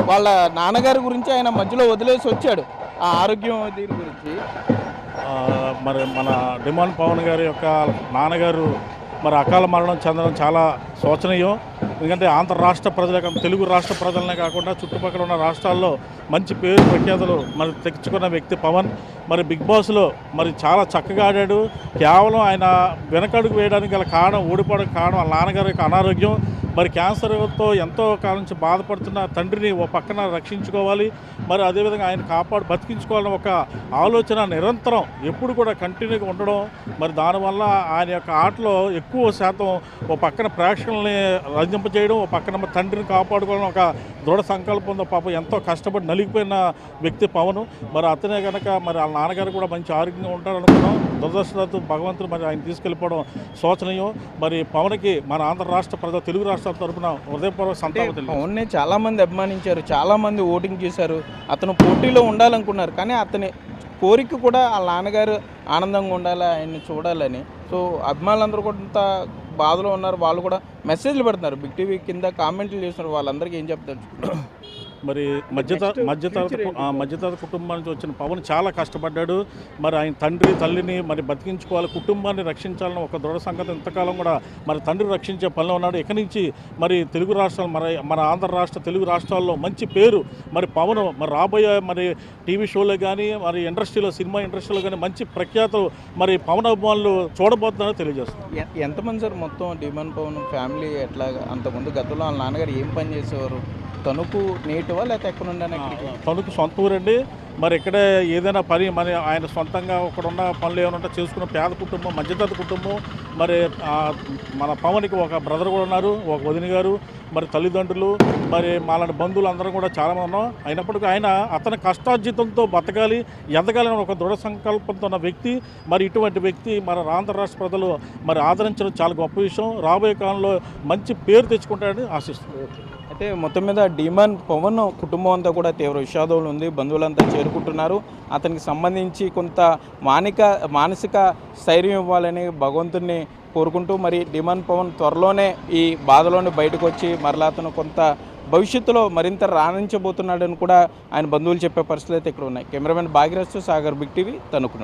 వాళ్ళ నాన్నగారి గురించి ఆయన మధ్యలో వదిలేసి వచ్చాడు. ఆ ఆరోగ్యం దీని గురించి. మరి మన డిమాండ్ పవన్ గారి యొక్క నాన్నగారు మరి అకాల మరణం చెందడం చాలా శోచనీయం. ఎందుకంటే ఆంధ్ర రాష్ట్ర ప్రజలే తెలుగు రాష్ట్ర ప్రజలనే కాకుండా చుట్టుపక్కల ఉన్న రాష్ట్రాల్లో మంచి పేరు ప్రఖ్యాతులు మరి తెచ్చుకున్న వ్యక్తి పవన్. మరి బిగ్ బాస్లో మరి చాలా చక్కగా ఆడాడు. కేవలం ఆయన వెనకడుగు వేయడానికి గల కారణం, ఓడిపోవడానికి కారణం వాళ్ళ నాన్నగారి యొక్క అనారోగ్యం. మరి క్యాన్సర్తో ఎంతో కాలం నుంచి బాధపడుతున్న తండ్రిని ఓ పక్కన రక్షించుకోవాలి, మరి అదేవిధంగా ఆయన బతికించుకోవాలని ఒక ఆలోచన నిరంతరం ఎప్పుడు కూడా కంటిన్యూగా ఉండడం. మరి దానివల్ల ఆయన యొక్క ఆటలో ఎక్కువ శాతం ఓ పక్కన ప్రేక్షకుల్ని రంజింపజేయడం, ఓ పక్కన తండ్రిని కాపాడుకోవడం ఒక దృఢ సంకల్పంతో పాపం ఎంతో కష్టపడి నలిగిపోయిన వ్యక్తి పవన్. మరి అతనే కనుక మరి వాళ్ళ నాన్నగారు కూడా మంచి ఆరోగ్యంగా ఉంటారనుకున్నాం. దురదృష్టవశాత్తు భగవంతుడు మరి ఆయన తీసుకెళ్ళిపోవడం శోచనీయం. మరి పవన్కి మన ఆంధ్ర రాష్ట్ర ప్రజలు, తెలుగు రాష్ట్రాల తరఫున హృదయపూర్వక సంతాపం. పవన్ని చాలామంది అభిమానించారు, చాలామంది ఓటింగ్ చేశారు, అతను పోటీలో ఉండాలనుకున్నారు. కానీ అతని కోరిక కూడా వాళ్ళ నాన్నగారు ఆనందంగా ఉండాలి, ఆయన్ని చూడాలని. సో అభిమానులందరూ కొంత బాధలో ఉన్నారు. వాళ్ళు కూడా మెసేజ్లు పెడుతున్నారు, బిగ్ టీవీ కింద కామెంట్లు చేస్తున్నారు. వాళ్ళందరికీ ఏం చెప్తారు? మరి మధ్యతరగతి కుటుంబం నుంచి వచ్చిన పవన్ చాలా కష్టపడ్డాడు. మరి ఆయన తండ్రి తల్లిని మరి బతికించుకోవాలి, కుటుంబాన్ని రక్షించాలని ఒక దృఢ సంకల్పం ఇంతకాలం కూడా మరి తండ్రి రక్షించే పనిలో ఉన్నాడు. ఇక నుంచి మరి తెలుగు రాష్ట్రాలు మన ఆంధ్ర రాష్ట్ర తెలుగు రాష్ట్రాల్లో మంచి పేరు మరి పవన్ మరి రాబోయే మరి టీవీ షోలో కానీ మరి ఇండస్ట్రీలో, సినిమా ఇండస్ట్రీలో కానీ మంచి ప్రఖ్యాతులు మరి పవన్ అభిమానులు చూడబోతున్నారని తెలియజేస్తున్నారు. ఎంతమంది సార్ మొత్తం డిమాండ్ పవన్ ఫ్యామిలీ? ఎట్లాగా అంతకుముందు గతంలో వాళ్ళ నాన్నగారు ఏం పని చేసేవారు? తణుకు నేటివా లేకపోతే ఎక్కడ ఉండే? తణుకు సొంత ఊరండి. మరి ఇక్కడే ఏదైనా పని మరి ఆయన సొంతంగా ఉన్న పనులు ఏమైనా ఉంటే చేసుకున్న పేద కుటుంబం, మధ్యతరగతి కుటుంబం. మరి మన పవన్కి ఒక బ్రదర్ కూడా ఉన్నారు, ఒక వదిన గారు, మరి తల్లిదండ్రులు, మరి మాలాంటి బంధువులు అందరం కూడా చాలామంది ఉన్నాం. అయినప్పటికీ ఆయన అతని కష్టార్జితంతో బతకాలి, ఎదగాలని ఒక దృఢ సంకల్పంతో ఉన్న వ్యక్తి. మరి ఇటువంటి వ్యక్తి మన ఆంధ్ర రాష్ట్ర ప్రజలు మరి ఆదరించడం చాలా గొప్ప విషయం. రాబోయే కాలంలో మంచి పేరు తెచ్చుకుంటాడని ఆశిస్తున్నాను. అయితే మొత్తం మీద డిమాండ్ పవన్ కుటుంబం అంతా కూడా తీవ్ర విషాదంలో ఉంది. బంధువులంతా చేరుకుంటున్నారు. అతనికి సంబంధించి కొంత మానసిక స్థైర్యం ఇవ్వాలని భగవంతుడిని కోరుకుంటూ, మరి డిమాండ్ పవన్ త్వరలోనే ఈ బాధలోని బయటకు వచ్చి మరలా అతను కొంత భవిష్యత్తులో మరింత రాణించబోతున్నాడని కూడా ఆయన బంధువులు చెప్పే పరిస్థితులు అయితే ఇక్కడ ఉన్నాయి. Cameraman Bhagyaraj, Sagar, big TV, Tanuku.